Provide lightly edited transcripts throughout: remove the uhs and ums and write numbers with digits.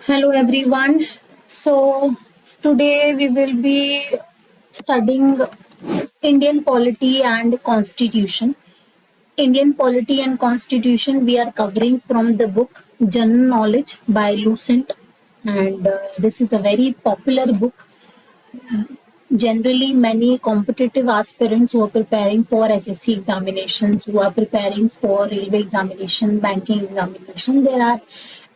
Hello everyone. So today we will be studying Indian polity and constitution. Indian polity and constitution we are covering from the book General Knowledge by Lucent, and this is a very popular book. Generally, many competitive aspirants who are preparing for SSC examinations, who are preparing for railway examination, banking examination, there are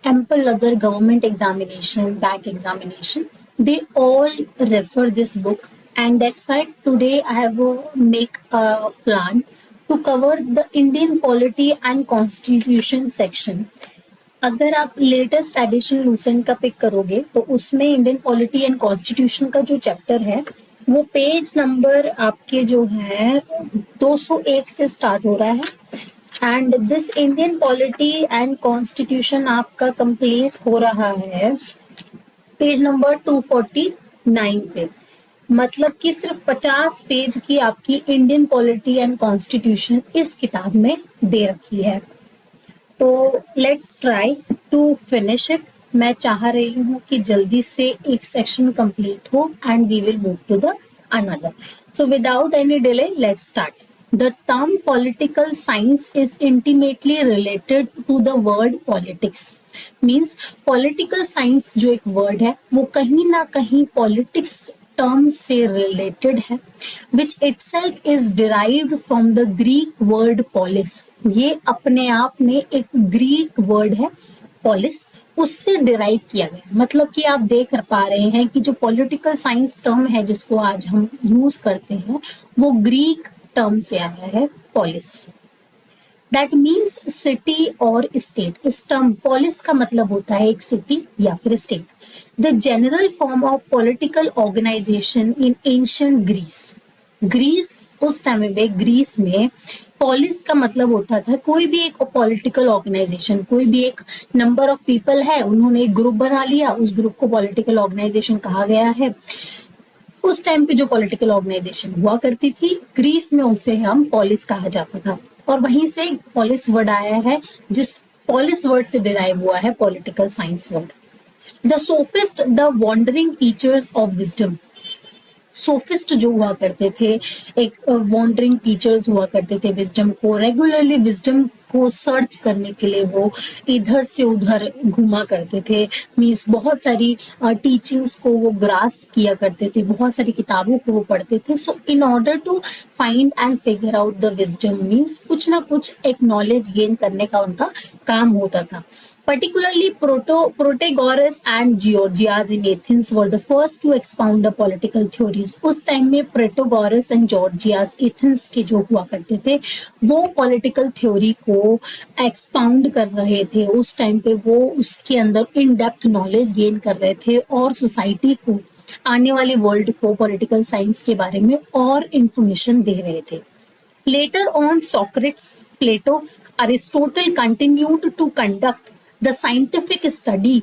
ample other government examination, bank examination. They all refer this book, and that's why today I have make a plan to cover the Indian polity and constitution section. अगर आप latest edition Lucent का pick करोगे तो उसमें Indian polity and constitution का जो chapter है वो पेज नंबर आपके जो है 201 से स्टार्ट हो रहा है and this Indian polity and constitution आपका कंप्लीट हो रहा है पेज नंबर 249 पे। मतलब कि सिर्फ 50 पेज की आपकी इंडियन पॉलिटी एंड कॉन्स्टिट्यूशन इस किताब में दे रखी है। तो let's try to finish it. मैं चाह रही हूँ कि जल्दी से एक सेक्शन कंप्लीट हो and we will move to the another. So without any delay let's start. The term political science is intimately related to the word politics. Means political science जो एक word है वो कहीं ना कहीं politics term से related है, which itself is derived from the Greek word polis. ये अपने आप में एक Greek word है polis, उससे डिराइव किया गया। मतलब कि आप देख पा रहे हैं कि जो पॉलिटिकल साइंस टर्म है जिसको आज हम यूज करते हैं वो ग्रीक टर्म से आया है पोलिस। दैट मीन्स सिटी और स्टेट। इस टर्म पोलिस का मतलब होता है एक सिटी या फिर state. The general form of political organisation in ancient Greece. Greece उस टाइम में ग्रीस में पॉलिस का मतलब होता था कोई भी एक पॉलिटिकल ऑर्गेनाइजेशन, कोई भी एक नंबर ऑफ पीपल है उन्होंने एक ग्रुप बना लिया, उस ग्रुप को पॉलिटिकल ऑर्गेनाइजेशन कहा गया है। उस टाइम पे जो पॉलिटिकल ऑर्गेनाइजेशन हुआ करती थी ग्रीस में उसे हम पॉलिस कहा जाता था और वहीं से पॉलिस वर्ड आया है, जिस पॉलिस वर्ड से डिराइव हुआ है political science word. The sophist the wandering teachers of wisdom. Sophist जो हुआ करते थे एक वॉन्डरिंग टीचर्स हुआ करते थे विजडम को रेगुलरली विजडम को सर्च करने के लिए वो इधर से उधर घूमा करते थे। मीन्स बहुत सारी टीचिंग्स को वो ग्रास्प किया करते थे, बहुत सारी किताबों को वो पढ़ते थे। So in order to find and figure out the wisdom means कुछ ना कुछ एक नॉलेज गेन करने का उनका काम होता था। Particularly, Protagoras and Georgias in Athens were the first to expound the political theories. उस टाइम में प्रोटोगोरस एंड जॉर्जियास एथेंस के जो हुआ करते थे वो पॉलिटिकल थ्योरी को एक्सपाउंड कर रहे थे। उस टाइम पे वो उसके अंदर इन डेप्थ नॉलेज गेन कर रहे थे और सोसाइटी को, आने वाले वर्ल्ड को पॉलिटिकल साइंस के बारे में और इंफॉर्मेशन दे रहे थे। Later on, Socrates, Plato, Aristotle continued to conduct the scientific study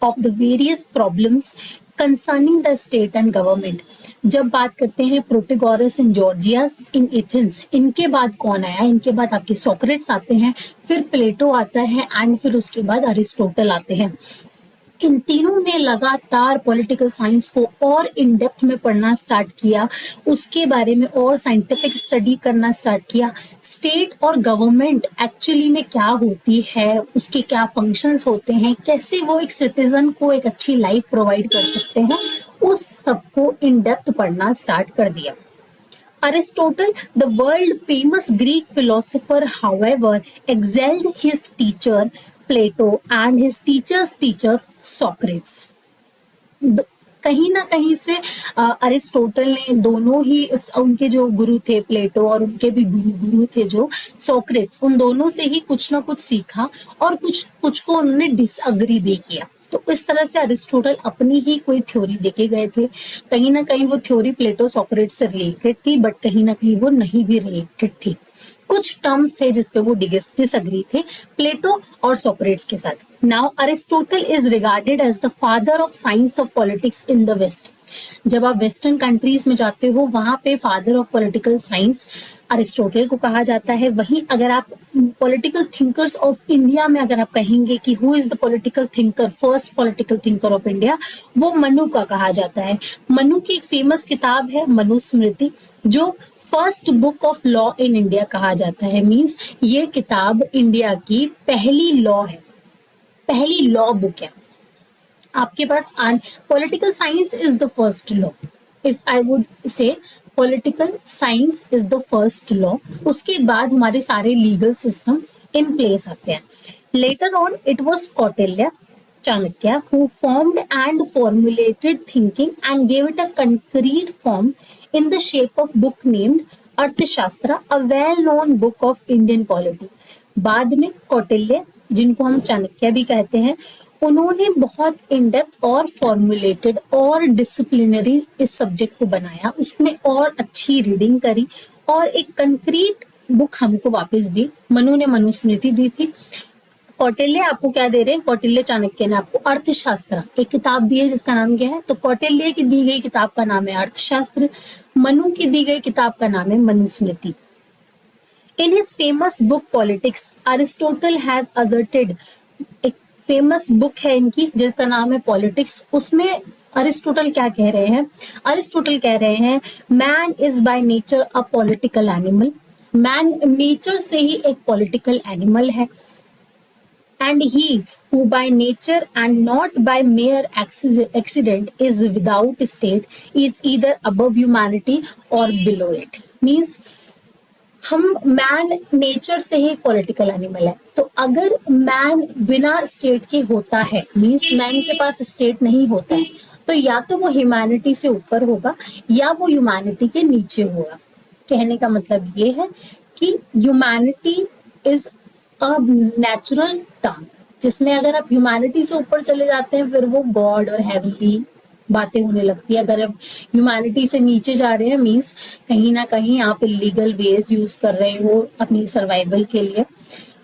of the various problems concerning the state and government. जब बात करते हैं प्रोटेगोरस एंड जॉर्जियास इन एथेंस, इनके बाद कौन आया? इनके बाद आपके सोक्रेट्स आते हैं, फिर प्लेटो आता है एंड फिर उसके बाद अरिस्टोटल आते हैं। इन तीनों ने लगातार पॉलिटिकल साइंस को और इन डेप्थ में पढ़ना स्टार्ट किया, उसके बारे में और साइंटिफिक स्टडी करना स्टार्ट किया। स्टेट और गवर्नमेंट एक्चुअली में क्या होती है, उसके क्या फंक्शंस होते हैं, कैसे वो एक सिटीजन को एक अच्छी लाइफ प्रोवाइड कर सकते हैं, उस सबको इन डेप्थ पढ़ना स्टार्ट कर दिया। Aristotle, the world famous Greek philosopher, however, excelled his teacher Plato and his teacher's teacher Socrates. कहीं ना कहीं से अरिस्टोटल ने दोनों ही उनके जो गुरु थे प्लेटो और उनके भी गुरु थे जो सोक्रेट्स, उन दोनों से ही कुछ ना कुछ सीखा और कुछ को उन्होंने डिसअग्री भी किया। तो इस तरह से अरिस्टोटल अपनी ही कोई थ्योरी देके गए थे। कहीं ना कहीं वो थ्योरी प्लेटो सोक्रेट्स से रिलेटेड थी बट कहीं ना कहीं वो नहीं भी रिलेटेड थी। कुछ टर्म्स थे जिसपे वो डिसअग्री थे प्लेटो और सोक्रेट्स के साथ। Now Aristotle is regarded as the father of science of politics in the west. जब आप वेस्टर्न कंट्रीज में जाते हो वहां पे father of political science Aristotle को कहा जाता है। वहीं अगर आप पॉलिटिकल थिंकर्स ऑफ इंडिया में अगर आप कहेंगे कि who is the political thinker, first political thinker of India, वो मनु का कहा जाता है। मनु की एक फेमस किताब है मनुस्मृति, जो first book of law in India कहा जाता है। मींस ये किताब इंडिया की पहली लॉ है, पहली लॉ बुक है। आपके पास political science is the first law, if I would say political science is the first law. उसके बाद हमारे सारे लीगल सिस्टम इन प्लेस आते हैं। Later on it was Kautilya Chanakya who formed and formulated thinking and gave it a concrete form in the shape of book named अर्थशास्त्र, a well known book of Indian polity। बाद में कौटिल्य, जिनको हम चाणक्य भी कहते हैं, उन्होंने बहुत इन डेप्थ और फॉर्मुलेटेड और डिसिप्लिनरी इस सब्जेक्ट को बनाया, उसमें और अच्छी रीडिंग करी और एक कंक्रीट बुक हमको वापस दी। मनु ने मनुस्मृति दी थी, कौटिल्य आपको क्या दे रहे हैं, कौटिल्य चाणक्य ने आपको अर्थशास्त्र एक किताब दी है जिसका नाम क्या है, तो कौटिल्य की दी गई किताब का नाम है अर्थशास्त्र, मनु की दी गई किताब का नाम है Manusmriti. In his famous book Politics, Aristotle has asserted, एक फेमस बुक है इनकी जिसका नाम है पॉलिटिक्स, उसमें अरिस्टोटल क्या कह रहे हैं, अरिस्टोटल कह रहे हैं man is by nature a political animal, man nature से ही एक पॉलिटिकल एनिमल है, and he who by nature and not by mere accident is without state is either above humanity or below it। means हम man nature से ही political animal है, तो अगर man बिना state के होता है, मीन्स मैन के पास स्टेट नहीं होता है, तो या तो वो ह्यूमैनिटी से ऊपर होगा या वो ह्यूमैनिटी के नीचे होगा। कहने का मतलब ये है कि humanity is a natural term, जिसमें अगर आप ह्यूमैनिटी से ऊपर चले जाते हैं फिर वो गॉड और हेवनली बातें होने लगती है। अगर आप ह्यूमैनिटी से नीचे जा रहे हैं मीन्स कहीं ना कहीं आप इलीगल वेज यूज कर रहे हो अपनी सर्वाइवल के लिए,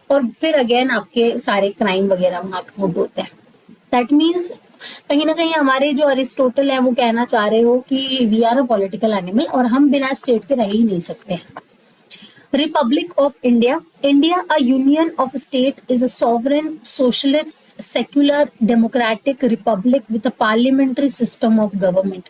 और फिर अगेन आपके सारे क्राइम वगैरह वहां काउंट होते हैं। दैट मीन्स कहीं ना कहीं हमारे जो अरिस्टोटल है वो कहना चाह रहे हो कि we are a political animal और हम बिना स्टेट के रह ही नहीं सकते हैं। Republic of India. India, a union of state, is a sovereign, socialist, secular, democratic republic with a parliamentary system of government.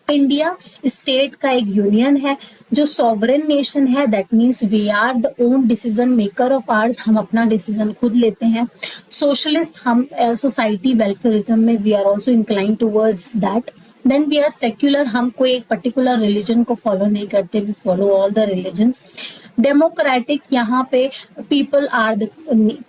India state का एक यूनियन है जो सॉवरेन नेशन है, that means we are the own decision maker of ours, हम अपना decision खुद लेते हैं। सोशलिस्ट, हम सोसाइटी वेलफेयरिज्म में we are also incline towards that. Then we are secular, हम कोई एक पर्टिकुलर रिलीजन को फॉलो नहीं करते, we follow all the religions. Democratic, यहाँ पे people are the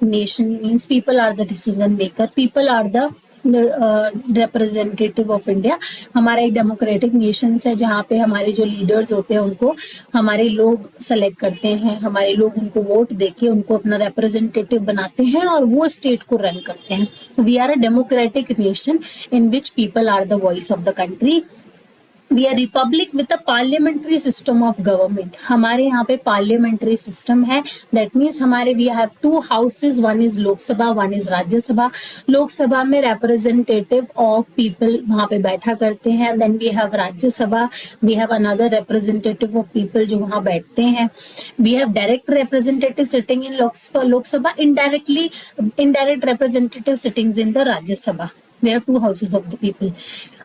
nation, means people are the decision maker, people are the representative of India. हमारा एक डेमोक्रेटिक नेशन है जहाँ पे हमारे जो लीडर्स होते हैं उनको हमारे लोग सेलेक्ट करते हैं, हमारे लोग उनको वोट देके उनको अपना रिप्रेजेंटेटिव बनाते हैं और वो स्टेट को रन करते हैं। We are a democratic nation in which people are the voice of the country. We are republic with a parliamentary system of government, हमारे यहाँ पे पार्लियामेंट्री सिस्टम है, दैट मीन्स हमारे we have two houses, one is Lok Sabha, one is Rajya Sabha. Lok Sabha में representative of people वहां पे बैठा करते हैं, then we have Rajya Sabha, we have another representative of people जो वहां बैठते हैं। We have direct representative sitting in Lok Sabha, indirect representative sittings in the Rajya Sabha. We have two houses of the people.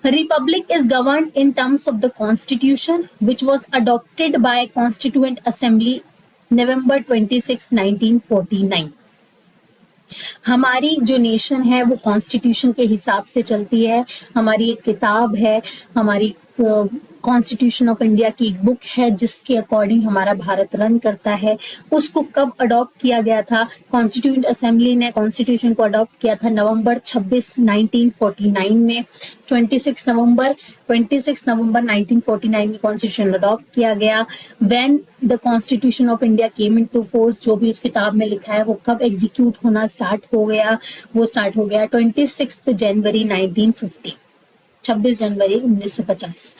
Republic is governed in terms of the Constitution, which was adopted by Constituent Assembly November 26, 1949. हमारी जो nation है वो constitution के हिसाब से चलती है। हमारी एक किताब है, हमारी कॉन्स्टिट्यूशन ऑफ इंडिया की एक बुक है जिसके अकॉर्डिंग हमारा भारत रन करता है। उसको कब अडॉप्ट किया गया था, कॉन्स्टिट्यूएंट असेंबली ने कॉन्स्टिट्यूशन को अडॉप्ट किया था नवंबर 26, 1949 में। 26 नवंबर 1949 में कॉन्स्टिट्यूशन अडॉप्ट किया गया। When the constitution of India came into force, जो भी उस किताब में लिखा है वो कब एग्जीक्यूट होना स्टार्ट हो गया, वो स्टार्ट हो गया 26 जनवरी 1950, 26 जनवरी 1950।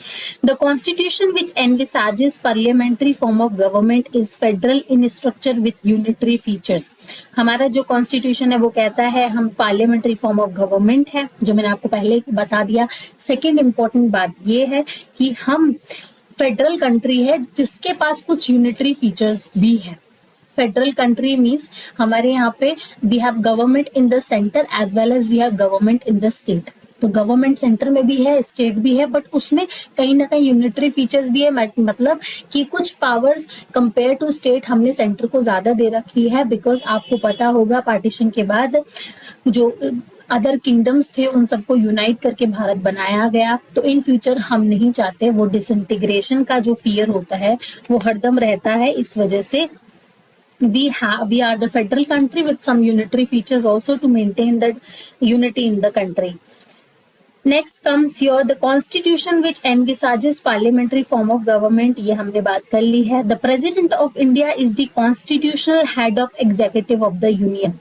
The constitution which envisages parliamentary form of government is federal in structure with unitary features। हमारा जो कॉन्स्टिट्यूशन है वो कहता है हम पार्लियामेंट्री फॉर्म ऑफ गवर्नमेंट है, जो मैंने आपको पहले बता दिया। सेकेंड इंपॉर्टेंट बात ये है कि हम फेडरल कंट्री है जिसके पास कुछ यूनिटरी फीचर्स भी है। फेडरल कंट्री मीन्स हमारे यहाँ पे we have government in the centre as well as we have government in the state. तो गवर्नमेंट सेंटर में भी है, स्टेट भी है, बट उसमें कहीं ना कहीं यूनिटरी फीचर्स भी है, मतलब कि कुछ पावर्स कंपेयर टू स्टेट हमने सेंटर को ज्यादा दे रखी है। बिकॉज आपको पता होगा पार्टीशन के बाद जो अदर किंगडम्स थे उन सबको यूनाइट करके भारत बनाया गया। तो इन फ्यूचर हम नहीं चाहते, वो डिसइंटीग्रेशन का जो फियर होता है वो हरदम रहता है। इस वजह से we are the federal country with some unitary features also to maintain that unity in the country. Next comes your the constitution which envisages parliamentary form of government, ये हमने बात कर ली है। The president of India is the constitutional head of executive of the union।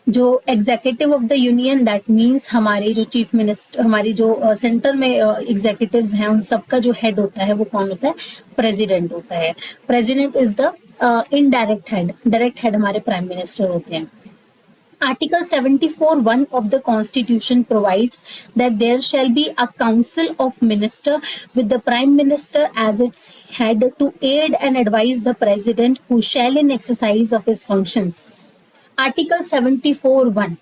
जो executive of the union that मीन्स हमारे जो chief minister, हमारी जो सेंटर में एग्जीक्यूटिव्स हैं उन सबका जो हेड होता है वो कौन होता है? प्रेसिडेंट होता है। President is the indirect head, direct head हमारे प्राइम मिनिस्टर होते हैं। Article 74(1) of the Constitution provides that there shall be a council of minister with the Prime Minister as its head to aid and advise the President who shall in exercise of his functions। Article 74(1)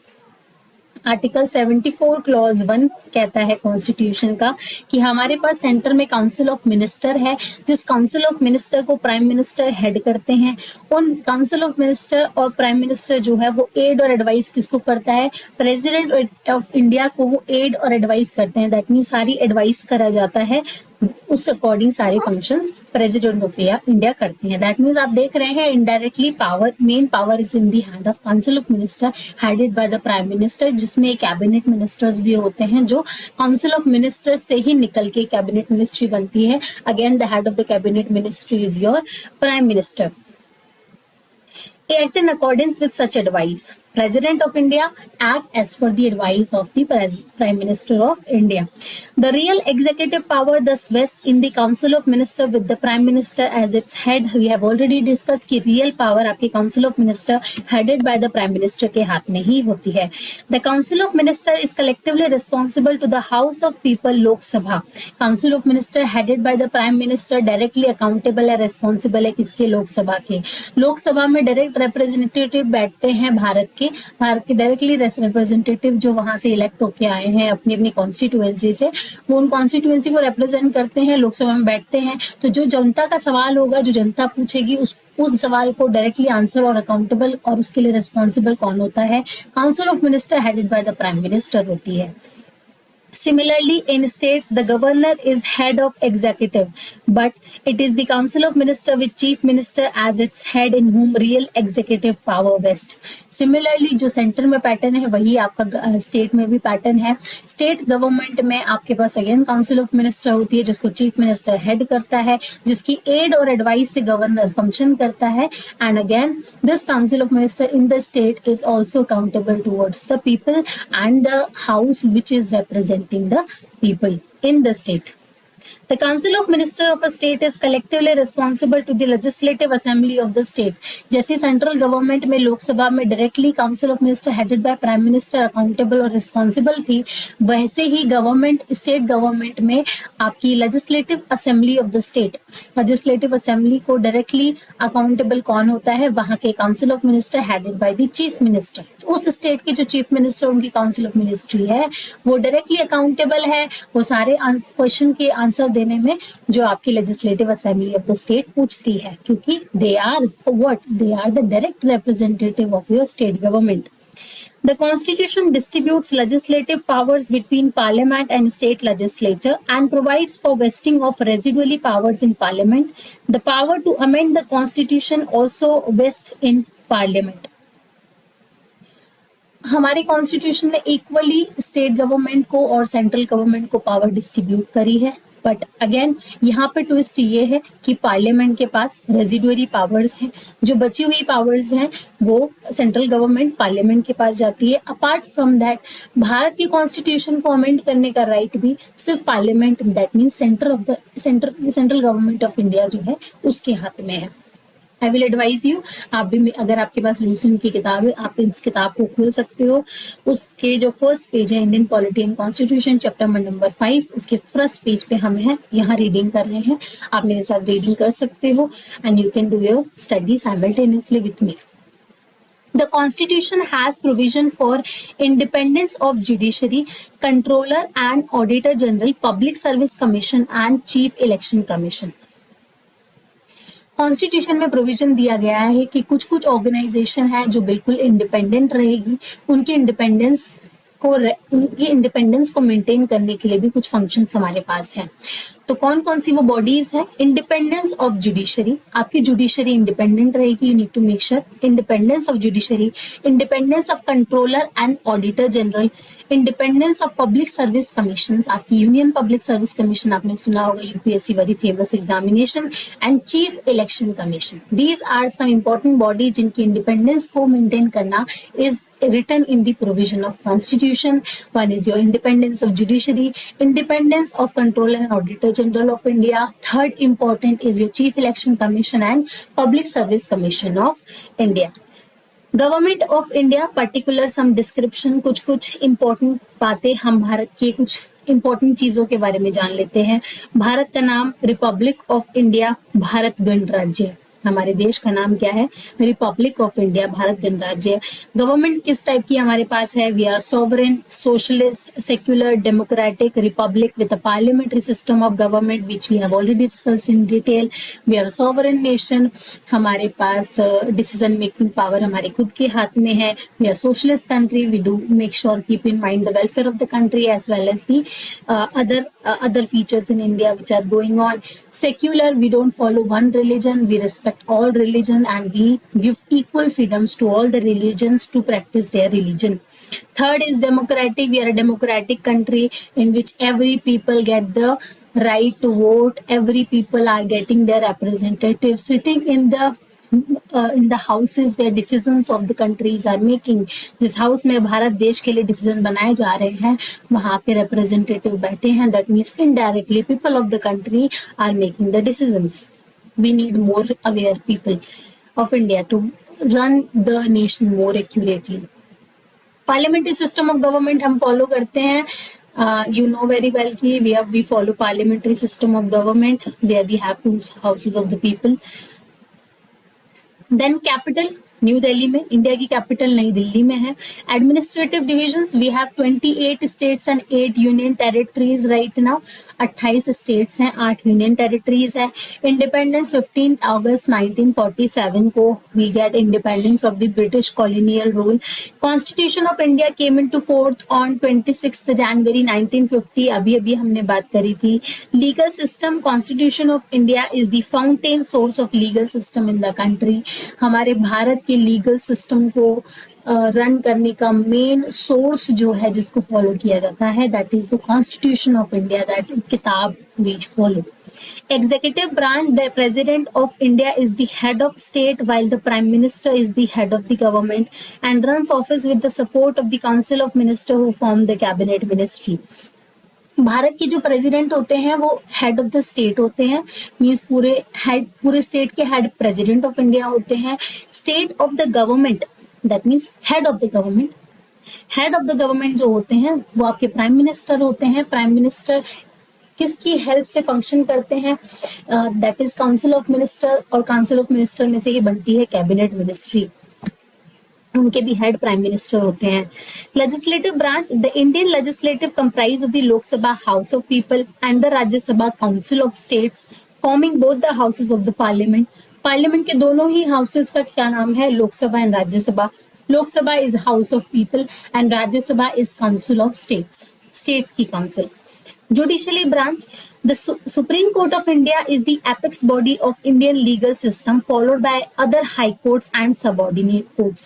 article 74 clause 1 कहता है constitution का कि हमारे पास centre में council of minister है, जिस council of minister को prime minister head करते हैं। उन काउंसिल ऑफ मिनिस्टर और प्राइम मिनिस्टर जो है वो एड और एडवाइस किसको करता है? प्रेसिडेंट ऑफ इंडिया को वो एड और एडवाइस करते हैं। दैट मीन सारी एडवाइस करा जाता है, उस अकॉर्डिंग सारे फंक्शंस प्रेसिडेंट ऑफ इंडिया करते हैं। दैट मीन्स आप देख रहे हैं indirectly power, main power is in the hand of council of minister headed by the prime minister, जिसमें कैबिनेट मिनिस्टर्स भी होते हैं जो काउंसिल ऑफ मिनिस्टर से ही निकल के कैबिनेट मिनिस्ट्री बनती है। Again the head of the cabinet ministry is your prime minister. Act in accordance with such advice. President of India act as per the advice of the Prime Minister of India. The real executive power thus vests in the Council of Minister with the Prime Minister as its head. We have already discussed कि real power आपके Council of Minister headed by the Prime Minister के हाथ में ही होती है। The Council of Minister is collectively responsible to the House of People, Lok Sabha. Council of Minister headed by the Prime Minister directly accountable है, responsible है किसके? लोक सभा के। लोक सभा में डायरेक्ट रिप्रेजेंटेटिव बैठते हैं भारत के डायरेक्टली रिप्रेजेंटेटिव जो वहां से इलेक्ट होके आए हैं अपनी अपनी कॉन्स्टिट्यूएंसी से, वो उन कॉन्स्टिट्यूएंसी को रिप्रेजेंट करते हैं, लोकसभा में बैठते हैं। तो जो जनता का सवाल होगा, जो जनता पूछेगी, उस सवाल को डायरेक्टली आंसर और अकाउंटेबल और उसके लिए रिस्पॉन्सिबल कौन होता है? Council of minister headed by the prime minister होती है। Similarly, in states, the governor is head of executive, but it is the council of minister with chief minister as its head in whom real executive power vests. Similarly, जो centre में pattern है वही आपका state में भी pattern है। State government में आपके पास अगेन काउंसिल ऑफ मिनिस्टर होती है जिसको चीफ मिनिस्टर हेड करता है, जिसकी एड और एडवाइस से गवर्नर फंक्शन करता है। And again this council of minister in the state is also accountable towards the people and the house which is representing the people in the state. The Council of Minister of a state is collectively responsible to the Legislative Assembly of the state. जैसे central government में लोकसभा में directly council of minister headed by prime minister accountable और responsible थी, वैसे ही government, state government में आपकी legislative assembly of the state, legislative assembly को directly accountable कौन होता है? वहां के council of minister headed by the chief minister. उस स्टेट के जो चीफ मिनिस्टर, उनकी काउंसिल ऑफ मिनिस्ट्री है, वो डायरेक्टली अकाउंटेबल है, वो सारे क्वेश्चन के आंसर देने में जो आपकी legislative assembly of the state पूछती है, क्योंकि they are the direct representative of your state government. The Constitution distributes legislative powers between Parliament and state legislature and provides for vesting of residuary powers in Parliament. The power to amend the Constitution also vests in Parliament. हमारी constitution ने equally state government को और central government को power distribute करी है, but again यहाँ पे twist ये है कि पार्लियामेंट के पास रेजिडुअरी पावर्स हैं, जो बची हुई पावर्स हैं वो सेंट्रल गवर्नमेंट पार्लियामेंट के पास जाती है। अपार्ट फ्रॉम दैट, भारत की कॉन्स्टिट्यूशन को अमेंड करने का राइट भी सिर्फ parliament, that means central government of India जो है उसके हाथ में है। आई विल एडवाइज यू, आप भी अगर आपके पास लूसेंट की किताब है आप इस किताब को खोल सकते हो। उसके जो फर्स्ट पेज है Indian polity and constitution chapter number 5, उसके फर्स्ट पेज पे हम हैं यहाँ रीडिंग कर रहे हैं। आप मेरे साथ रीडिंग कर सकते हो and you can do your study simultaneously with me. The Constitution has provision for independence of judiciary, controller and auditor general, public service commission and chief election commission. Constitution में प्रोविजन दिया गया है कि कुछ कुछ ऑर्गेनाइजेशन है जो बिल्कुल इंडिपेंडेंट रहेगी, उनकी इंडिपेंडेंस को मेंटेन करने के लिए भी कुछ फंक्शंस हमारे पास हैं। तो कौन कौन सी वो बॉडीज है? इंडिपेंडेंस ऑफ जुडिशरी, आपकी जुडिशरी इंडिपेंडेंट रहेगी, you need to make sure. Independence of judiciary, independence of controller and auditor general, independence of public service commission, आपकी यूनियन पब्लिक सर्विस कमीशन आपने सुना होगा, UPSC very famous examination, and chief election commission. These are some important bodies जिनकी independence को maintain करना is written in the provision of constitution. One is your independence of judiciary, independence of controller and auditor general of India. Third important is your chief election commission and public service commission of India. Government of India particular some description, कुछ कुछ important बातें हम भारत की कुछ important चीजों के बारे में जान लेते हैं। भारत का नाम रिपब्लिक ऑफ इंडिया, भारत गणराज्य। हमारे देश का नाम क्या है? रिपब्लिक ऑफ इंडिया, भारत गणराज्य। गवर्नमेंट किस टाइप की हमारे पास है? We are sovereign, socialist, secular, democratic republic with a parliamentary system of government which we have already discussed in detail. We are sovereign nation, हमारे पास डिसीजन मेकिंग पावर हमारे खुद के हाथ में है। We are socialist country, we do make sure keep in mind the welfare of the country as well as the other features in India which are going on. Secular, we don't follow one religion, we respect all religion and we give equal freedoms to all the religions to practice their religion. Third is democratic, we are a democratic country in which every people get the right to vote, every people are getting their representatives sitting in the houses where decisions of the countries are making. जिस house में भारत देश के लिए decision बनाए जा रहे हैं वहां पे रिप्रेजेंटेटिव बैठे हैं, that means indirectly people of the country are making the decisions. We need more aware people of India to run the nation more accurately. Parliamentary system of government हम फॉलो करते हैं, you know very well कि we follow parliamentary system of government where we have two houses of the people. Then capital New Delhi में, India की capital नई दिल्ली में है। Administrative divisions, we have 28 states and 8 union territories right now. 28 states हैं, 8 union territories है। Independence 15 August 1947 को we get independence of the British colonial rule. Constitution of India came into force on 26 जनवरी 1950, अभी हमने बात करी थी। Legal system, constitution of India is the fountain source of legal system in the country. हमारे भारत के legal system को run करने का मेन सोर्स जो है जिसको फॉलो किया जाता है that is the constitution of India, that किताब we follow. Executive branch, the president of India is the head of state while the prime minister is the head of the government and runs office with the support of the council of minister who form the cabinet ministry. Bharat के जो president होते हैं वो head of the state होते हैं, means पूरे state के head president of India होते हैं। State of the government that means head of the government जो होते हैं वो आपके प्राइम मिनिस्टर होते हैं। प्राइम मिनिस्टर किसकी हेल्प से फंक्शन करते हैं? That is council of minister, और काउंसिल ऑफ मिनिस्टर में से ही बनती है कैबिनेट मिनिस्ट्री, उनके भी हेड प्राइम मिनिस्टर होते हैं। Legislative branch, the Indian legislative comprise of the Lok Sabha house of people and the Rajya Sabha council of states forming both the houses of the parliament. Parliament के दोनों ही हाउसेज का क्या नाम है? Lok Sabha and Rajya Sabha. Lok Sabha is house of people and Rajya Sabha is council of states की council. Judiciary branch, the Supreme Court of India is the apex body of Indian legal system followed by other high courts and subordinate courts.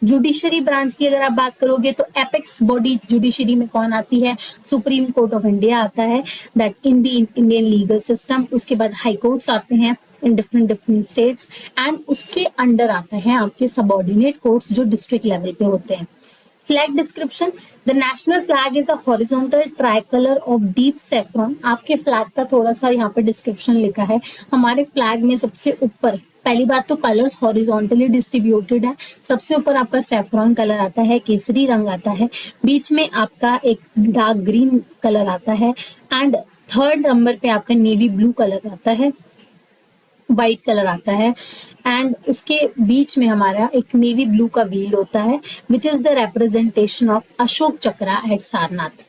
Judiciary branch की अगर आप बात करोगे तो apex body judiciary में कौन आती है? सुप्रीम कोर्ट ऑफ इंडिया आता है, that in the Indian legal system. उसके बाद हाई कोर्ट्स आते हैं इन डिफरेंट स्टेट्स एंड उसके अंडर आते हैं आपके सबऑर्डिनेट कोर्ट्स जो डिस्ट्रिक्ट लेवल पे होते हैं। Flag description, the national flag is a horizontal tricolour of deep saffron. आपके फ्लैग का थोड़ा सा यहाँ पे डिस्क्रिप्शन लिखा है। हमारे फ्लैग में सबसे ऊपर पहली बात तो कलर्स हॉरिजॉन्टली डिस्ट्रीब्यूटेड है, सबसे ऊपर आपका सैफरॉन कलर आता है, केसरी रंग आता है, बीच में आपका एक डार्क ग्रीन कलर आता है एंड थर्ड नंबर पे आपका नेवी ब्लू कलर आता है, वाइट कलर आता है एंड उसके बीच में हमारा एक नेवी ब्लू का व्हील होता है which is the representation of Ashoka chakra at Sarnath.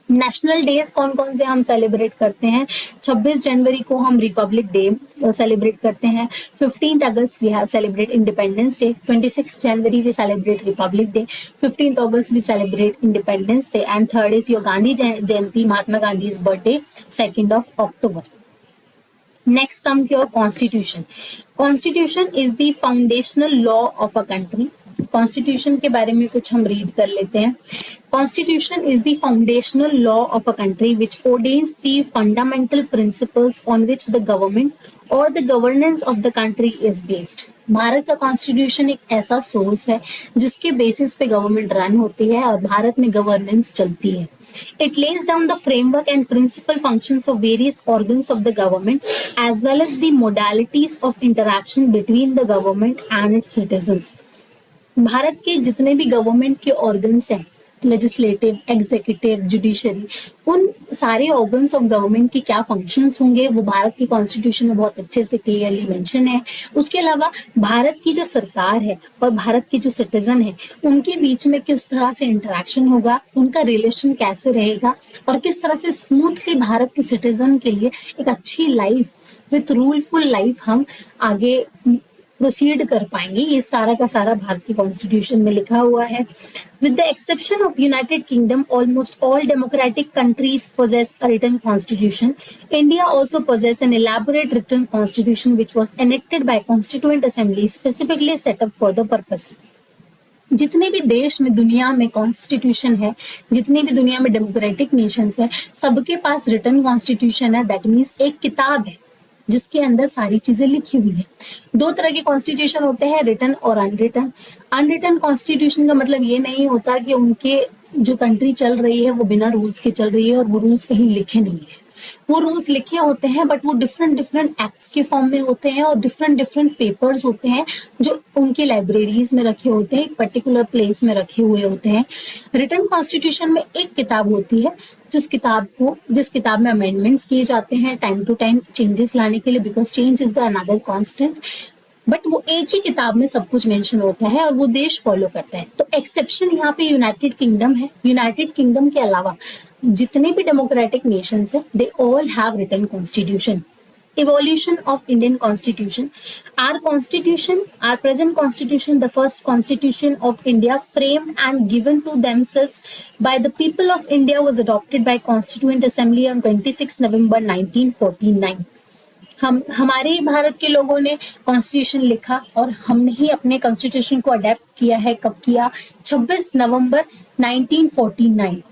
National days कौन कौन से हम सेलिब्रेट करते हैं? 26 जनवरी को हम रिपब्लिक डे सेलिब्रेट करते हैं, 15 August we have celebrate independence day, 26 January we celebrate republic day, 15 August we celebrate independence day and third is your Gandhi Jayanti, Mahatma Gandhi birthday 2nd of October. Next comes your constitution. Constitution is the foundational law of a country. Constitution के बारे में कुछ हम read कर लेते हैं। Constitution is the foundational law of a country which ordains the fundamental principles on which the government or the governance of the country is based. Bharat का constitution एक ऐसा सोर्स है जिसके बेसिस पे गवर्नमेंट रन होती है और भारत में गवर्नेंस चलती है। It lays down the framework and principal functions of various organs of the government as well as the modalities of interaction between the government and its citizens. Bharat के जितने भी गवर्नमेंट के ऑर्गन्स हैं, लेजिस्लेटिव, एग्जीक्यूटिव, जुडिशरी, उन सारे organs of government के क्या functions होंगे वो भारत की कॉन्स्टिट्यूशन में बहुत अच्छे से क्लियरली मेंशन है। उसके अलावा भारत की जो सरकार है और भारत के जो सिटीजन है उनके बीच में किस तरह से इंटरेक्शन होगा, उनका रिलेशन कैसे रहेगा और किस तरह से स्मूथली भारत के सिटीजन के लिए एक अच्छी लाइफ विथ रूलफुल लाइफ हम आगे प्रोसीड कर पाएंगे, ये सारा का सारा भारत की कॉन्स्टिट्यूशन में लिखा हुआ है। With the exception of United kingdom, almost all democratic countries possess a written constitution. India also possess an elaborate written constitution which was enacted by constituent assembly specifically set up for the purpose. जितने भी देश में दुनिया में constitution है, जितने भी दुनिया में डेमोक्रेटिक नेशंस है, सबके पास रिटन कॉन्स्टिट्यूशन है। दैट मीन्स एक किताब है जिसके अंदर सारी चीजें लिखी हुई है। दो तरह के कॉन्स्टिट्यूशन होते हैं, रिटन और अनरिटन। अनरिटन कॉन्स्टिट्यूशन का मतलब ये नहीं होता कि उनके जो कंट्री चल रही है वो बिना रूल्स के चल रही है और वो रूल्स कहीं लिखे नहीं है। वो रूल्स लिखे होते हैं बट वो डिफरेंट डिफरेंट एक्ट्स के फॉर्म में होते हैं और डिफरेंट डिफरेंट पेपर्स होते हैं जो उनकी लाइब्रेरीज में रखे होते हैं, एक पर्टिकुलर प्लेस में रखे हुए होते हैं। रिटन कॉन्स्टिट्यूशन में एक किताब होती है जिस किताब में अमेंडमेंट्स किए जाते हैं टाइम टू टाइम चेंजेस लाने के लिए, because change is the another constant. But वो एक ही किताब में सब कुछ मेंशन होता है और वो देश फॉलो करते हैं। तो एक्सेप्शन यहाँ पे यूनाइटेड किंगडम है। यूनाइटेड किंगडम के अलावा जितने भी डेमोक्रेटिक नेशंस हैं, they all have written constitution. Evolution of Indian Constitution. Our present Constitution, the first Constitution of India, framed and given to themselves by the people of India, was adopted by Constituent Assembly on 26 November 1949. हमारे भारत के लोगों ने constitution लिखा और हमने ही अपने constitution को adapt किया है। कब किया? 26 नवंबर 1949।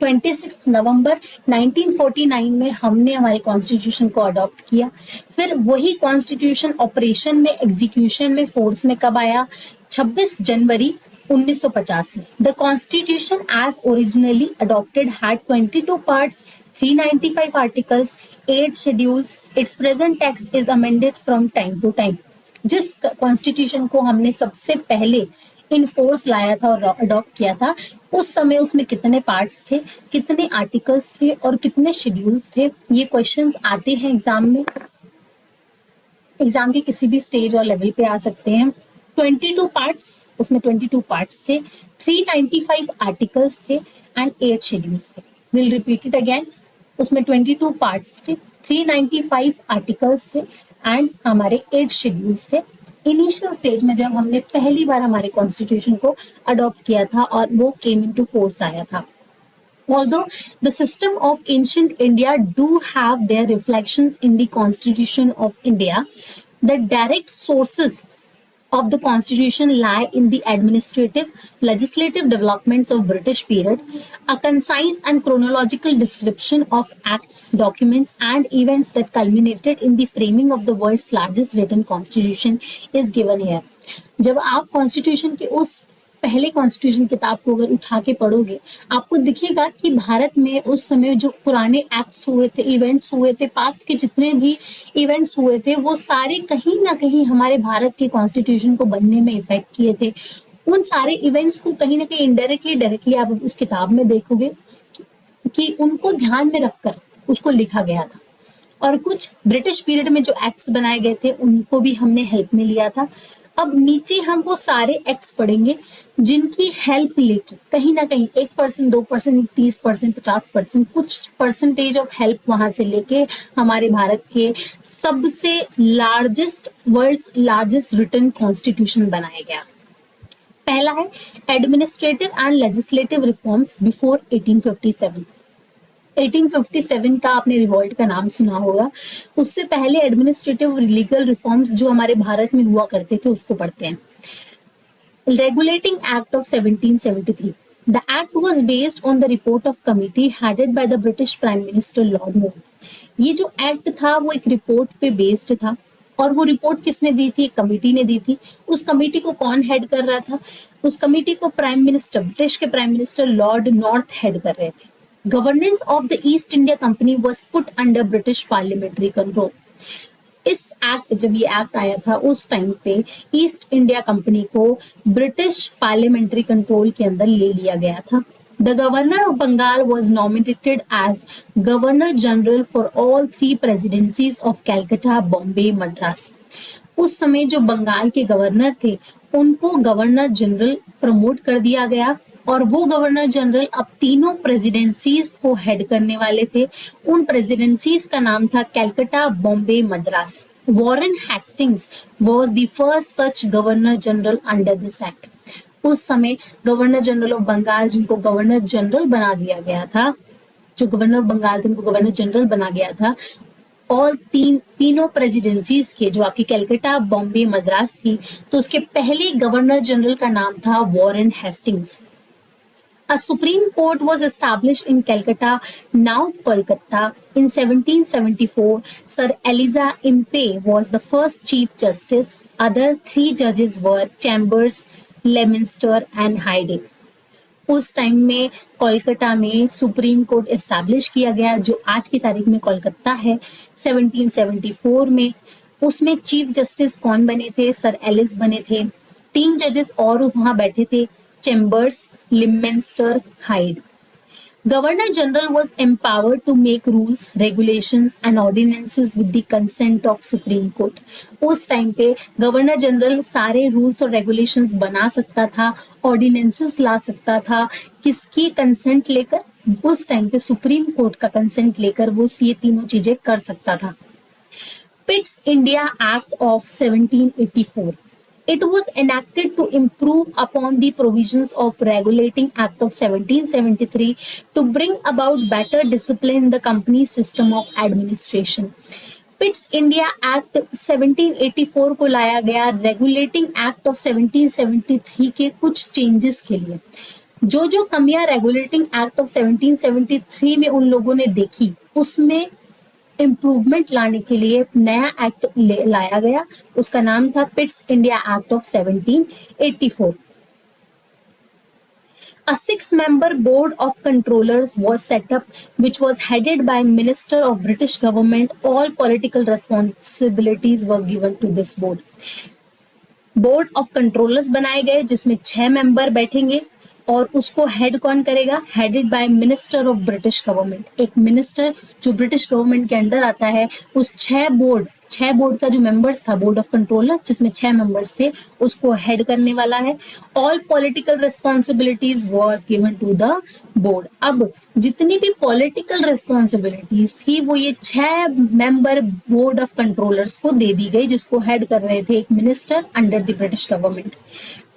26 नवंबर 1949 में हमने हमारे कॉन्स्टिट्यूशन को अडॉप्ट किया। फिर वही कॉन्स्टिट्यूशन ऑपरेशन में, एग्जीक्यूशन में, फोर्स में कब आया? 26 जनवरी 1950 में। The constitution as originally adopted had 22 parts, 395 articles, 8 schedules. Its present text is amended from time to time. जिस कॉन्स्टिट्यूशन को हमने सबसे पहले इन फोर्स लाया था और अडॉप्ट किया था, उस समय उसमें कितने पार्ट्स थे, कितने आर्टिकल्स थे और कितने शेड्यूल्स थे, ये क्वेश्चंस आते हैं एग्जाम में। एग्जाम के किसी भी स्टेज और लेवल पे आ सकते हैं। 22 पार्ट्स, उसमें 22 पार्ट्स थे, 395 आर्टिकल्स थे एंड 8 शेड्यूल्स थे। Will repeat it again. उसमें 22 पार्ट्स थे, 395 आर्टिकल्स थे एंड हमारे 8 शेड्यूल्स थे। इनिशियल स्टेज में जब हमने पहली बार हमारे कॉन्स्टिट्यूशन को अडॉप्ट किया था और वो केम इनटू फोर्स आया था। Although the system of ancient India do have their reflections in the Constitution of India, the direct sources of the Constitution lie in the administrative, legislative developments of British period. A concise and chronological description of acts, documents, and events that culminated in the framing of the world's largest written constitution is given here. जब आप Constitution के उस पहले constitution किताब को अगर उठा के पढ़ोगे, आपको दिखेगा कि भारत में उस समय जो पुराने एक्ट्स हुए थे, इवेंट्स हुए थे, पास्ट के जितने भी इवेंट्स हुए थे, वो सारे कहीं ना कहीं हमारे भारत के कॉन्स्टिट्यूशन को बनने में इफेक्ट किए थे। उन सारे इवेंट्स को कहीं ना कहीं इनडायरेक्टली डायरेक्टली आप उस किताब में देखोगे कि उनको ध्यान में रखकर उसको लिखा गया था। और कुछ ब्रिटिश पीरियड में जो एक्ट्स बनाए गए थे उनको भी हमने हेल्प में लिया था। अब नीचे हम वो सारे एक्ट्स पढ़ेंगे जिनकी हेल्प लेके कहीं ना कहीं 1%, 2%, 30%, 50%, कुछ परसेंटेज ऑफ हेल्प वहां से लेके हमारे भारत के सबसे largest, world's largest written constitution बनाया गया। पहला है administrative and legislative reforms before 1857। 1857 का आपने रिवॉल्ट का नाम सुना होगा। उससे पहले एडमिनिस्ट्रेटिव लीगल रिफॉर्म्स जो हमारे भारत में हुआ करते थे उसको पढ़ते हैं। Regulating Act of 1773. The act was based on the report of committee headed by the British Prime Minister Lord Morgan. ये जो एक्ट था वो एक रिपोर्ट पे बेस्ड था, और वो रिपोर्ट किसने दी थी? एक कमेटी ने दी थी। उस कमेटी को कौन हेड कर रहा था? उस कमेटी को प्राइम मिनिस्टर, ब्रिटिश के prime minister lord north head कर रहे थे। Governance of the East India Company was put under British parliamentary control. इस एक्ट, जब ये एक्ट आया था उस टाइम पे ईस्ट इंडिया कंपनी को ब्रिटिश पार्लियामेंट्री कंट्रोल के अंदर ले लिया गया था। The governor of Bengal was nominated as governor general for all 3 presidencies of Calcutta, Bombay, Madras. उस समय जो बंगाल के गवर्नर थे उनको गवर्नर जनरल प्रमोट कर दिया गया, और वो गवर्नर जनरल अब तीनों प्रेसिडेंसीज को हेड करने वाले थे। उन प्रेसिडेंसीज का नाम था Calcutta, Bombay, Madras. Warren Hastings was the first such governor general under this act. उस समय गवर्नर जनरल ऑफ बंगाल, जिनको गवर्नर जनरल बना दिया गया था, जो गवर्नर ऑफ बंगाल थे उनको गवर्नर जनरल बना गया था। और तीनों प्रेसिडेंसीज के, जो आपकी कैलकाटा, बॉम्बे, मद्रास थी, तो उसके पहले गवर्नर जनरल का नाम था Warren Hastings. A Supreme Court was established in Calcutta, now Kolkata, in 1774. Sir Eliza Impey was the first Chief Justice. Other 3 judges were Chambers, Leominster and Hyde. उस टाइम में कोलकाता में सुप्रीम कोर्ट एस्टैब्लिश किया गया, जो आज की तारीख में कोलकाता है। 1774 में उसमें चीफ जस्टिस कौन बने थे? सर एलिस बने थे। 3 जजेस और वहां बैठे थे, Chambers, Lemaistre, Hyde. Governor General was empowered to make rules, regulations and ordinances with the consent of Supreme Court. उस टाइम पे गवर्नर जनरल सारे रूल्स और रेगुलेशंस बना सकता था, ऑर्डिनेंसेस ला सकता था, किसकी कंसेंट लेकर? उस टाइम पे सुप्रीम कोर्ट का कंसेंट लेकर वो ये तीनों चीजें कर सकता था। Pitt's India act of 1784. It was enacted to improve upon the provisions of Regulating Act of 1773 to bring about better discipline in the company's system of administration. Pitt's India act 1784 को लाया गया रेगुलेटिंग एक्ट ऑफ 1773 के कुछ changes के लिए। जो जो कमियां रेगुलेटिंग एक्ट ऑफ 1773 में उन लोगों ने देखी, उसमें इम्प्रूवमेंट लाने के लिए नया एक्ट लाया गया। उसका नाम था Pitt's India act of 1784। A 6-member board of controllers was set up, which was headed by Minister of British government. All political responsibilities were given to this board. Board of controllers बनाए गए जिसमें 6 member बैठेंगे, और उसको head कौन करेगा? Headed by minister of British government. एक minister जो ब्रिटिश गवर्नमेंट के अंडर आता है, उस 6 बोर्ड का जो मेंबर्स था, बोर्ड ऑफ कंट्रोलर्स जिसमें 6 मेंबर्स थे, उसको हेड करने वाला है। All political responsibilities was given to the board. अब जितनी भी पॉलिटिकल रिस्पॉन्सिबिलिटीज थी वो ये 6 मेंबर बोर्ड ऑफ कंट्रोलर्स को दे दी गई, जिसको हेड कर रहे थे एक minister under the British government.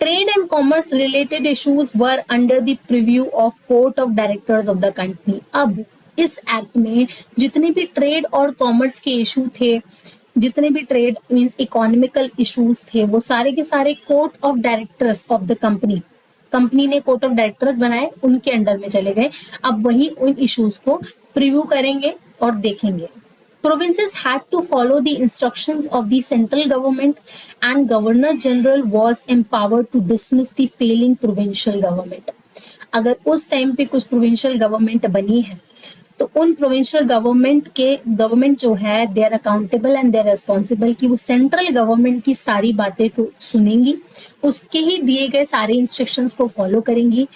Trade and commerce related issues were under the preview of court of directors of the company. अब इस एक्ट में जितने भी ट्रेड और कॉमर्स के इशू थे, जितने भी ट्रेड मींस इकोनॉमिकल इश्यूज थे, वो सारे के सारे court of directors of the company ने कोर्ट ऑफ डायरेक्टर्स बनाए, उनके अंडर में चले गए। अब वही उन इश्यूज को प्रीव्यू करेंगे और देखेंगे। Provinces had to follow the instructions of the central government, and Governor General was empowered to dismiss the failing provincial government. अगर उस टाइम पे कुछ प्रोविंशियल गवर्नमेंट बनी है तो उन प्रोविंशियल गवर्नमेंट जो है they are accountable and they are responsible कि वो सेंट्रल गवर्नमेंट की सारी बातें को सुनेंगी, उसके ही दिए गए सारे इंस्ट्रक्शंस को फॉलो करेंगी।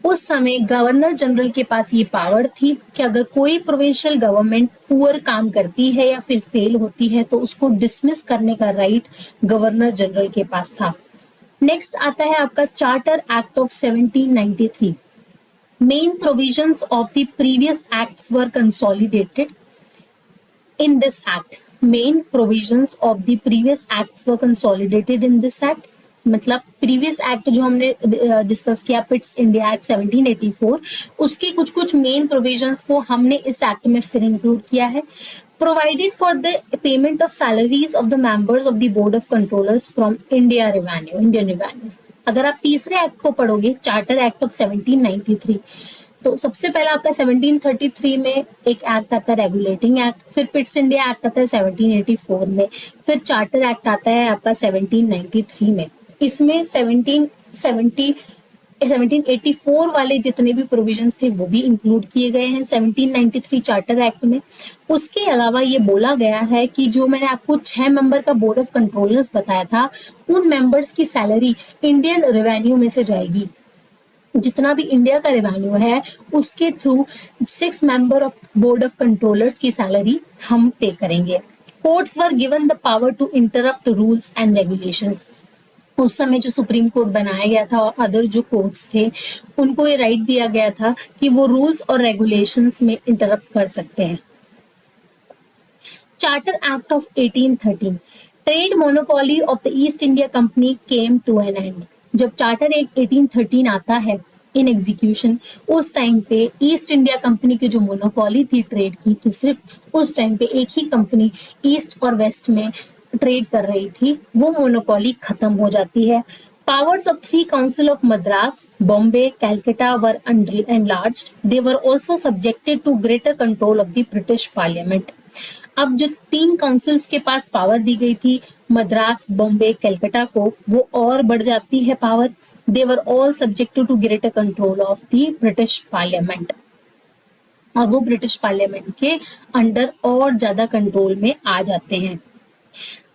उस समय गवर्नर जनरल के पास ये पावर थी कि अगर कोई प्रोविंशियल गवर्नमेंट पुअर काम करती है या फिर फेल होती है तो उसको डिसमिस करने का राइट गवर्नर जनरल के पास था। नेक्स्ट आता है आपका charter act of 1793। Main provisions of the previous acts were consolidated in this act. Main provisions of the previous acts were consolidated in this act. मतलब प्रीवियस एक्ट जो हमने discuss किया Pitt's India act 1784, उसके कुछ कुछ main provisions को हमने इस एक्ट में फिर इंक्लूड किया है। Provided for the payment of salaries of the members of the board of controllers from Indian revenue. अगर आप तीसरे एक्ट को पढ़ोगे, चार्टर एक्ट ऑफ 1793, तो सबसे पहला आपका 1733 में एक एक्ट आता है रेगुलेटिंग एक्ट, फिर पिट्स इंडिया एक्ट आता है 1784 में, फिर चार्टर एक्ट आता है आपका 1793 में। इसमें 1784 वाले जितने भी प्रोविजंस थे वो भी इंक्लूड किए गए हैं 1793 चार्टर एक्ट में। उसके अलावा ये बोला गया है कि जो मैंने आपको 6 मेंबर का बोर्ड ऑफ कंट्रोलर्स बताया था, उन मेंबर्स की सैलरी इंडियन रेवेन्यू में से जाएगी। जितना भी इंडिया का रेवेन्यू है उसके through 6 member of board of controllers की सैलरी हम पे करेंगे। Courts were given the power to interrupt rules and regulations. उस समय जो सुप्रीम कोर्ट बनाया गया था और अदर जो कोर्ट्स थे उनको ये राइट दिया गया था कि वो रूल्स और रेगुलेशंस में इंटरप्ट कर सकते हैं। Charter act of 1813। Trade monopoly of the East India Company came to an end. जब चार्टर एक्ट 1813 आता है इन एग्जीक्यूशन, उस टाइम पे ईस्ट इंडिया कंपनी की जो मोनोपोली थी ट्रेड की, कि सिर्फ उस टाइम पे एक ही कंपनी ईस्ट और वेस्ट में ट्रेड कर रही थी, वो मोनोपोली खत्म हो जाती है। Powers of 3 Council of Madras, Bombay, Calcutta were enlarged. They were also subjected to greater control of the British Parliament. अब जो 3 काउंसिल्स के पास पावर दी गई थी मद्रास, बॉम्बे, कलकत्ता को, वो और बढ़ जाती है power. They were all subjected to greater control of the British Parliament. और वो ब्रिटिश पार्लियामेंट के अंडर और ज्यादा कंट्रोल में आ जाते हैं।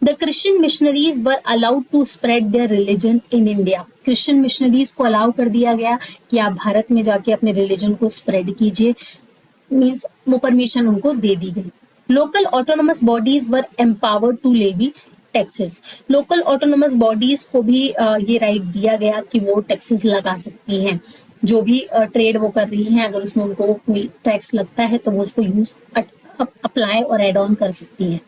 The Christian missionaries were allowed to spread their religion in India. Christian missionaries को अलाउ कर दिया गया कि आप भारत में जाके अपने रिलीजन को स्प्रेड कीजिए, मींस वो परमिशन उनको दे दी गई। Local autonomous bodies were empowered to levy taxes. Local autonomous bodies को भी ये राइट दिया गया कि वो टैक्सेस लगा सकती हैं। जो भी ट्रेड वो कर रही हैं, अगर उसमें उनको कोई टैक्स लगता है तो वो उसको यूज अप्लाई और एड ऑन कर सकती हैं।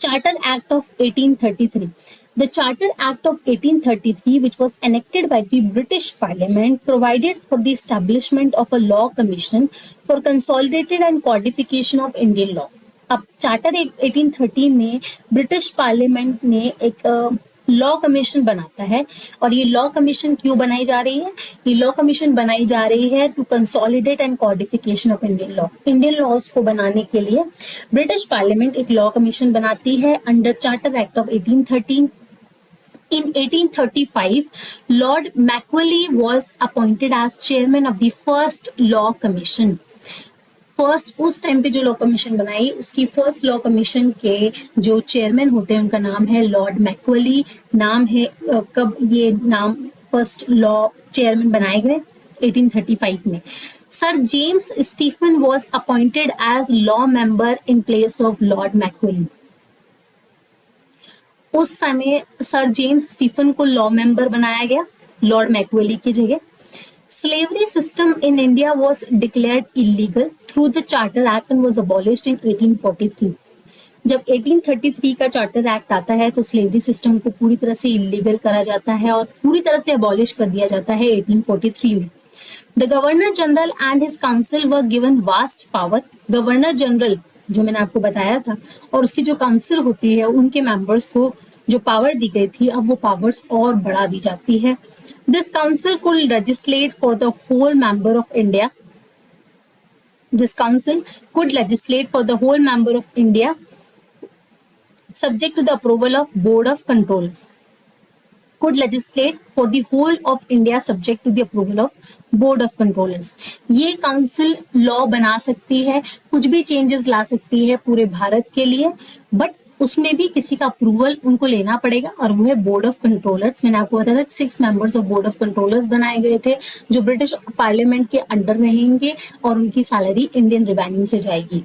Charter Act of 1833. The Charter Act of 1833, which was enacted by the British Parliament, provided for the establishment of a law commission for consolidated and codification of Indian law. अब charter 1830 में British parliament ने एक law commission बनाता है, और ये law commission क्यों बनाई जा रही है? ये लॉ कमीशन बनाई जा रही है to consolidate and codification of Indian law. Indian laws को बनाने के लिए ब्रिटिश पार्लियामेंट एक लॉ कमीशन बनाती है under charter act of 1813। In 1835, Lord Macaulay was appointed as chairman of the first law commission. First उस टाइम पे जो लॉ कमीशन बनाई, उसकी फर्स्ट लॉ कमीशन के जो चेयरमैन होते हैं उनका नाम है लॉर्ड मैकॉली। नाम है कब ये नाम फर्स्ट लॉ चेयरमैन बनाए गए? 1835 में। Sir James Stephen was appointed as law member in place of lord Macaulay. उस समय सर जेम्स स्टीफन को लॉ मेंबर बनाया गया लॉर्ड मैकॉली की जगह। Slavery system in India was declared illegal through the Charter Act and was abolished in 1843. जब 1833 का charter act आता है तो स्लेवरी सिस्टम को पूरी तरह से इलीगल करा जाता है और पूरी तरह से अबॉलिश कर दिया जाता है 1843 में। The Governor General and his council were given vast power. Governor general जो मैंने आपको बताया था और उसकी जो काउंसिल होती है उनके मेंबर्स को जो पावर दी गई थी, अब वो पावर्स और बढ़ा दी जाती है। This council could legislate for the whole member of India. This council could legislate for the whole member of India subject to the approval of Board of Controllers. Could legislate for the whole of India subject to the approval of board of controllers. ये council law बना सकती है, कुछ भी changes ला सकती है पूरे भारत के लिए, बट उसमें भी किसी का अप्रूवल उनको लेना पड़ेगा और वो है बोर्ड ऑफ कंट्रोलर्स. मैंने आपको बताया था 6 members of board of controllers बनाए गए थे जो ब्रिटिश पार्लियामेंट के अंडर रहेंगे और उनकी सैलरी इंडियन रेवेन्यू से जाएगी.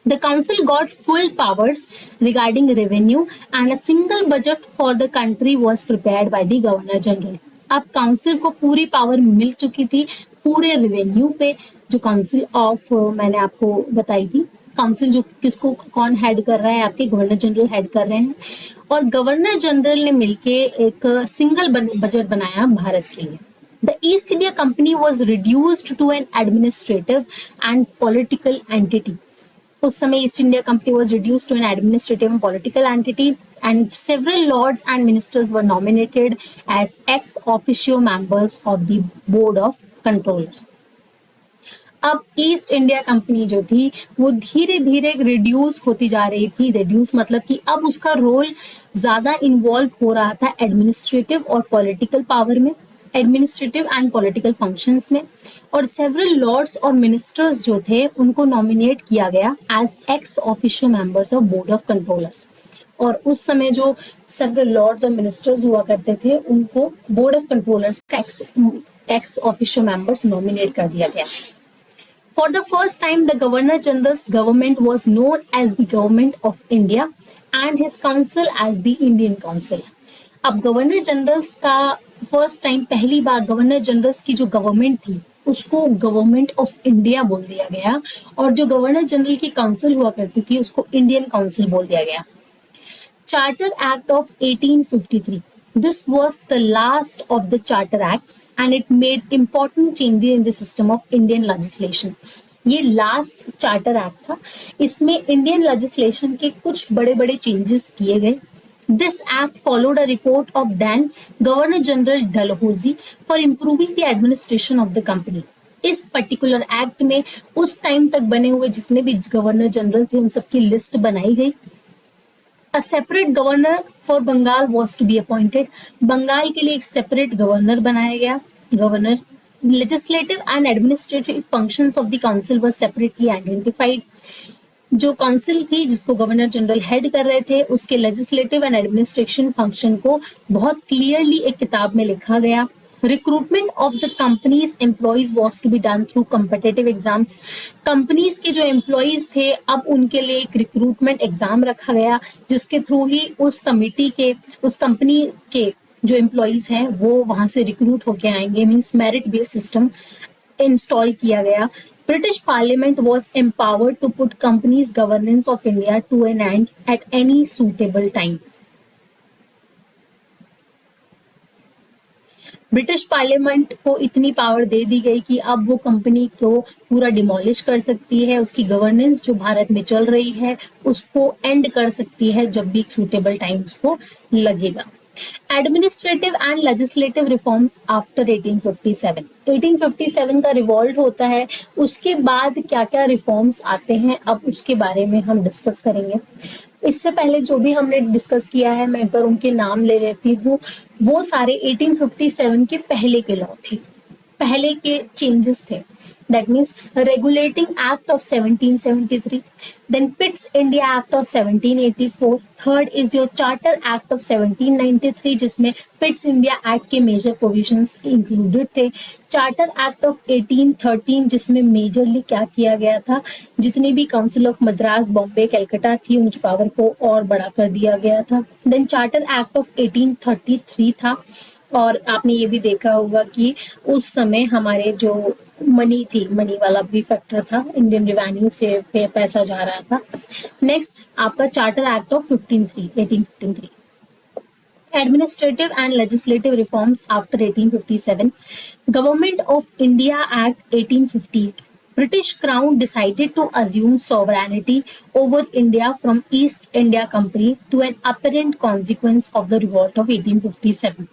The council got full powers regarding revenue and a single budget for the country was prepared by the Governor General. अब काउंसिल को पूरी पावर मिल चुकी थी पूरे रेवेन्यू पे. जो काउंसिल ऑफ मैंने आपको बताई थी, काउंसिल जो किसको कौन हेड कर रहा है, आपके गवर्नर जनरल हेड कर रहे हैं, और गवर्नर जनरल ने मिलके एक सिंगल बजट बनाया भारत के लिए. The East India Company was reduced to an administrative and political entity. उस समय east India company was reduced to an administrative and political entity and several lords and ministers were nominated as ex officio members of the board of controllers. अब east India company जो थी वो धीरे धीरे reduce होती जा रही थी. रिड्यूस मतलब कि अब उसका रोल ज्यादा इन्वॉल्व हो रहा था एडमिनिस्ट्रेटिव और पॉलिटिकल पावर में, एडमिनिस्ट्रेटिव एंड पॉलिटिकल फंक्शंस में. और सेवरल लॉर्ड्स और मिनिस्टर्स जो थे उनको नॉमिनेट किया गया as ex officio members of board of controllers. और उस समय जो सेवरल लॉर्ड्स और मिनिस्टर्स हुआ करते थे उनको बोर्ड ऑफ कंट्रोलर्स का एक्स ऑफिशियो मेंबर्स नॉमिनेट कर दिया गया. For the first time, the Governor General's government was known as the Government of India and his council as the Indian Council. अब गवर्नर जनरल्स का first time पहली बार governor generals की जो government थी उसको गवर्नमेंट ऑफ इंडिया बोल दिया गया और जो गवर्नर जनरल की काउंसिल हुआ करती थी उसको इंडियन काउंसिल बोल दिया गया. Charter act of 1853. This was the last of the charter acts and it made important changes in the system of Indian legislation. ये लास्ट चार्टर एक्ट था, इसमें इंडियन लेजिस्लेशन के कुछ बड़े बड़े चेंजेस किए गए. This act followed a report of then Governor General Dalhousie for improving the administration of the company. इस पर्टिकुलर एक्ट में उस टाइम तक बने हुए जितने भी गवर्नर जनरल थे उन सबकी लिस्ट बनाई गई. A separate governor for Bengal was to be appointed. Bengal के लिए एक सेपरेट गवर्नर बनाया गया. Governor legislative and administrative functions of the council were separately identified. जो काउंसिल थी जिसको गवर्नर जनरल हेड कर रहे थे उसके लेजिस्लेटिव एंड एडमिनिस्ट्रेशन फंक्शन को बहुत क्लियरली एक किताब में लिखा गया. Recruitment of the companies employees was to be done through competitive exams. Companies के जो एम्प्लॉइज थे अब उनके लिए एक रिक्रूटमेंट एग्जाम रखा गया जिसके थ्रू ही उस कमिटी के उस कंपनी के जो एम्प्लॉइज हैं वो वहां से रिक्रूट होके आएंगे. Means merit based system install किया गया. British Parliament was empowered to put companies' governance of India to an end at any suitable time. British parliament को इतनी पावर दे दी गई कि अब वो कंपनी को पूरा डिमोलिश कर सकती है, उसकी गवर्नेंस जो भारत में चल रही है उसको एंड कर सकती है जब भी सूटेबल टाइम उसको लगेगा. Administrative and legislative reforms after 1857. 1857 का रिवॉल्ट होता है, उसके बाद क्या क्या रिफॉर्म्स आते हैं अब उसके बारे में हम डिस्कस करेंगे. इससे पहले जो भी हमने डिस्कस किया है मैं एक बार उनके नाम ले लेती हूँ. वो सारे 1857 के पहले के लॉ थे, पहले के चेंजेस थे. That means Regulating Act of 1773, then Pitt's India Act of 1784. Third is your Charter Act of 1793 जिसमें Pitt's India Act के मेजर प्रोविजंस इंक्लूडेड थे. चार्टर एक्ट ऑफ 1813 जिसमें मेजरली क्या किया गया था, जितनी भी काउंसिल ऑफ मद्रास, बॉम्बे, कलकत्ता थी उनकी पावर को और बड़ा कर दिया गया था. देन चार्टर एक्ट ऑफ 1833 था और आपने ये भी देखा होगा कि उस समय हमारे जो मनी थी, मनी वाला भी फैक्टर था, इंडियन रेवेन्यू से पैसा जा रहा था. नेक्स्ट आपका charter act of 1853. Administrative and legislative reforms after 1857. Government of India Act 1858. British Crown decided to assume sovereignty over India from East India Company to an apparent consequence of the revolt of 1857.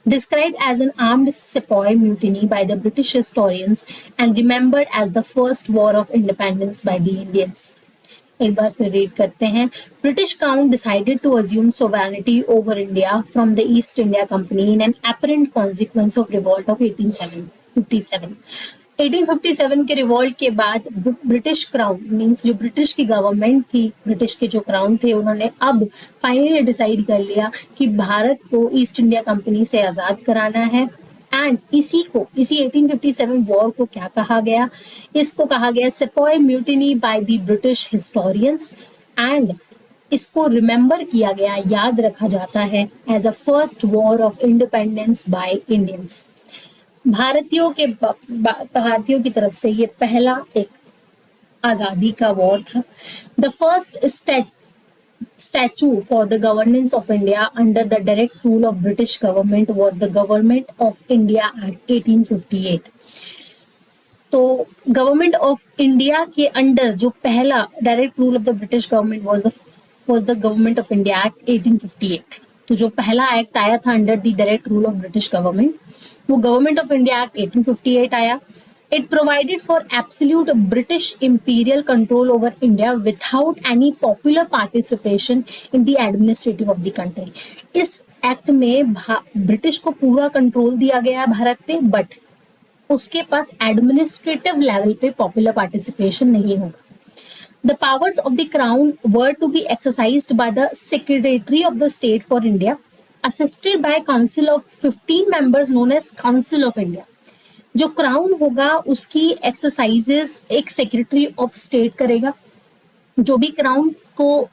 described as an armed sepoy mutiny by the British historians and remembered as the first war of independence by the Indians. एक बार फिर read करते हैं. British crown decided to assume sovereignty over India from the East India Company in an apparent consequence of revolt of 1857. 1857 के revolt के बाद British crown means जो British की government थी, ब्रिटिश के जो क्राउन थे, उन्होंने अब फाइनली डिसाइड कर लिया कि भारत को ईस्ट इंडिया कंपनी से आजाद कराना है. एंड इसी 1857 वॉर को क्या कहा गया? इसको कहा गया sepoy mutiny by the British historians and इसको रिमेंबर किया गया, याद रखा जाता है as a first war of independence by Indians. भारतीयों की तरफ से ये पहला एक आजादी का वॉर था. The first statute for the governance of India under the direct rule of British government was the Government of India Act 1858. तो गवर्नमेंट ऑफ इंडिया के अंडर जो पहला direct rule of the British government was the government of India act 1858. तो जो पहला act आया था under the direct rule of British government, वो गवर्नमेंट ऑफ इंडिया एक्ट 1858 आया. It provided for absolute British imperial control over India without any popular participation in the administrative of the country. इस act में British को पूरा control दिया गया भारत पे, but उसके पास एडमिनिस्ट्रेटिव लेवल पे पॉपुलर पार्टिसिपेशन नहीं होगा. The powers of the crown were to be exercised by the Secretary of the State for India, assisted by a council of 15 members known as Council of India. जो crown होगा उसकी exercises एक secretary of state करेगा. जो भी crown को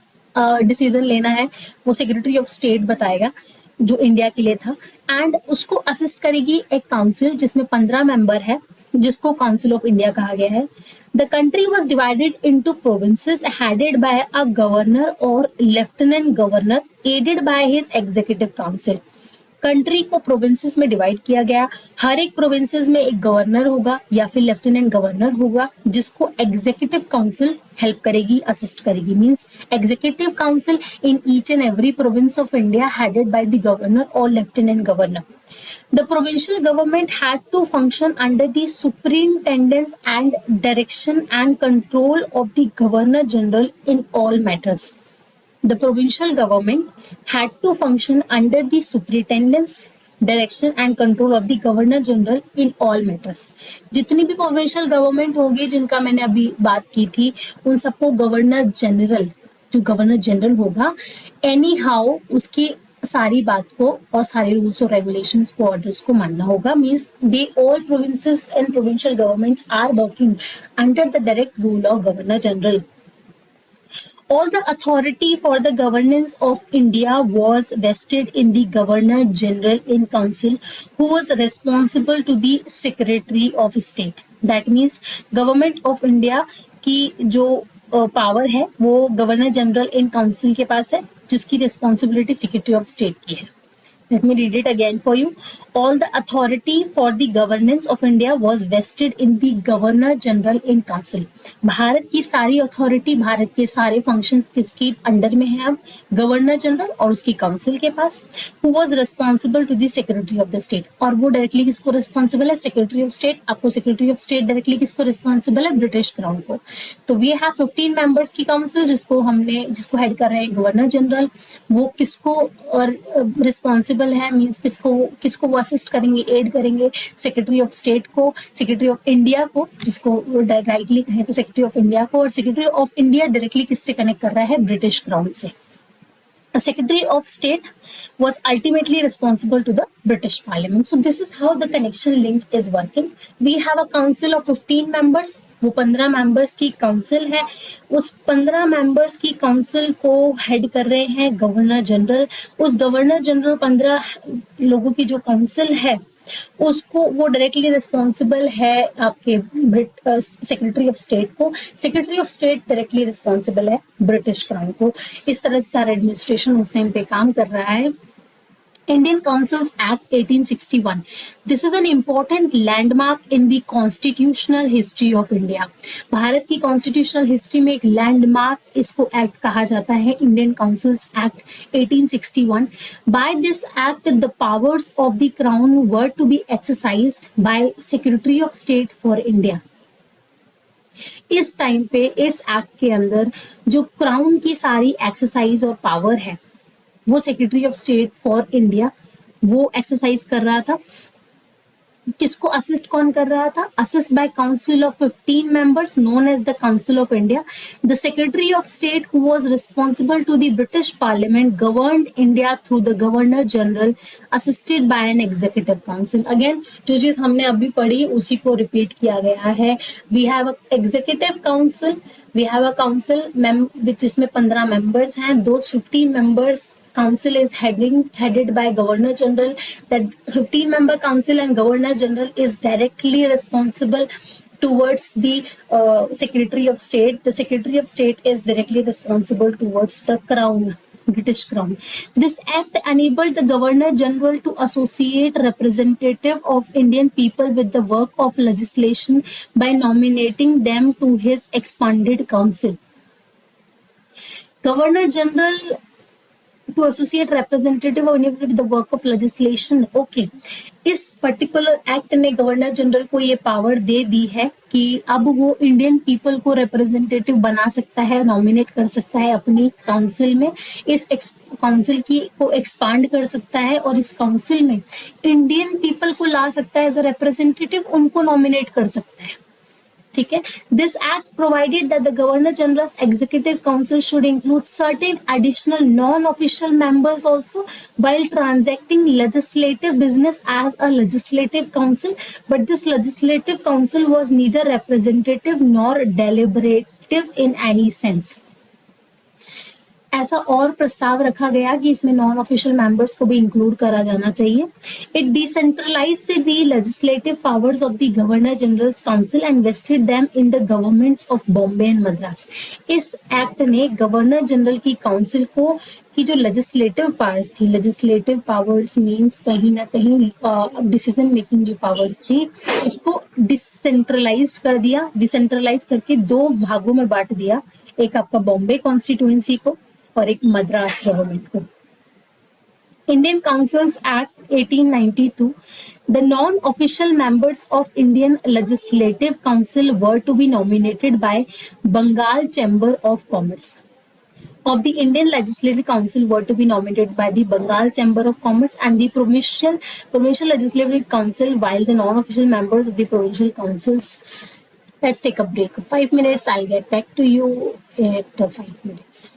decision लेना है वो सेक्रेटरी ऑफ स्टेट बताएगा, जो इंडिया के लिए था. एंड उसको असिस्ट करेगी एक काउंसिल जिसमें 15 मेंबर है, जिसको काउंसिल ऑफ इंडिया कहा गया है. The country was divided into provinces headed by a governor और lieutenant governor aided by his executive council. Country को प्रोविंसेस में डिवाइड किया गया. हर एक प्रोविंसेस में एक गवर्नर होगा या फिर लेफ्टिनेंट गवर्नर होगा, जिसको एग्जीक्यूटिव काउंसिल हेल्प करेगी, असिस्ट करेगी. Means executive council in each and every province of India headed by the governor और lieutenant governor. The provincial government had to function under the superintendence and direction and control of the Governor General in all matters. The provincial government had to function under the superintendence, direction and control of the Governor General in all matters. जितनी भी provincial government होगी जिनका मैंने अभी बात की थी, उन सबको गवर्नर जनरल, जो गवर्नर जनरल होगा, एनी हाउ उसकी सारी बात को और सारे रूल्स और रेगुलेशंस को, ऑर्डर्स को मानना होगा. Means they all provinces and provincial governments are working under the direct rule of governor general. All the authority for the governance of India was vested in the Governor General in Council, who was responsible to the Secretary of State. That means Government of India की जो power है वो governor general in council के पास है, जिसकी responsibility secretary of state की है. Let me read it again for you. All the authority for the governance of India was vested in the Governor General in Council. Bharat की सारी authority, Bharat के सारे functions किसके अंडर में है अब? गवर्नर जनरल और उसकी काउंसिल के पास. Who was responsible to the Secretary of the State. और वो डायरेक्टली किसको रिस्पॉन्सिबल है? Secretary of state. आपको सेक्रेटरी ऑफ स्टेट डायरेक्टली किसको रिस्पॉन्सिबल है? ब्रिटिश क्राउन को. तो वी हैव 15 मेंबर्स की काउंसिल, जिसको हेड कर रहे हैं गवर्नर जनरल. वो किसको और रिस्पॉन्सिबल है, मींस किसको वो असिस्ट करेंगे, एड करेंगे? सेक्रेटरी ऑफ स्टेट को, सेक्रेटरी ऑफ इंडिया को, जिसको डायरेक्टली कहे तो सेक्रेटरी ऑफ इंडिया को. और सेक्रेटरी ऑफ इंडिया डायरेक्टली किससे कनेक्ट कर रहा है? ब्रिटिश क्राउन से. A Secretary of State was ultimately responsible to the British Parliament. So this is how the connection link is working. We have a council of 15 members. वो 15 members की council है. उस 15 members की council को head कर रहे हैं governor general. उस गवर्नर जनरल 15 लोगों की जो काउंसिल है उसको वो डायरेक्टली रिस्पॉन्सिबल है आपके सेक्रेटरी ऑफ स्टेट को. Secretary of state directly responsible है ब्रिटिश क्राउन को. इस तरह से सारा एडमिनिस्ट्रेशन उस टाइम पे काम कर रहा है. Indian Councils Act 1861. This is an important landmark in the constitutional history of India. Bharat की constitutional history में एक landmark इसको act कहा जाता है, Indian Councils Act 1861. By this act, the powers of the crown were to be exercised by Secretary of State for India. इस time पे इस एक्ट के अंदर जो क्राउन की सारी एक्सरसाइज और पावर है वो secretary of state for India वो एक्सरसाइज कर रहा था. किसको असिस्ट कौन कर रहा था? Assist by council of 15 members known as the council of India. The secretary of state who was responsible to the British parliament governed India through the governor general assisted by an executive council. Again जो चीज हमने अभी पढ़ी उसी को repeat किया गया है. We have a executive council, we have a council which इसमें 15 मेंबर्स हैं. दो 15 members council is headed by governor general. That 15 member council and governor general is directly responsible towards the secretary of state. The secretary of state is directly responsible towards the crown, British crown. This act enabled the governor general to associate representative of Indian people with the work of legislation by nominating them to his expanded council. Governor general to associate representative with the work of legislation. Okay. इस particular act ने governor general को ये power दे दी है कि अब वो Indian people को representative बना सकता है, नॉमिनेट कर सकता है अपनी काउंसिल में, इस काउंसिल की को एक्सपांड कर सकता है और इस काउंसिल में इंडियन पीपल को ला सकता है एज अ रिप्रेजेंटेटिव, उनको नॉमिनेट कर सकता है. ठीक है. This act provided that the governor generals executive council should include certain additional non official members also while transacting legislative business as a legislative council, but this legislative council was neither representative nor deliberative in any sense. ऐसा और प्रस्ताव रखा गया कि इसमें non official members को भी include करा जाना चाहिए. It decentralized the legislative powers of the governor general's council and vested them in the governments of Bombay and Madras. इस एक्ट ने गवर्नर जनरल की काउंसिल को की जो लेजिस्लेटिव पावर्स थी, लेजिस्लेटिव पावर्स मींस कहीं ना कहीं डिसीजन मेकिंग जो पावर्स थी उसको डिसेंट्रलाइज्ड कर दिया. डिसेंट्रलाइज करके दो भागों में बांट दिया, एक आपका बॉम्बे कॉन्स्टिट्यूएंसी को और एक मद्रास गवर्नमेंट को. Indian Councils Act 1892. The non-official members of Indian Legislative Council were to be nominated by Bengal Chamber of Commerce. Of the Indian Legislative Council were to be nominated by the Bengal Chamber of Commerce and the Provincial Legislative Council, while the non-official members of the provincial councils. Let's take a break of 5 minutes. I'll get back to you after 5 minutes.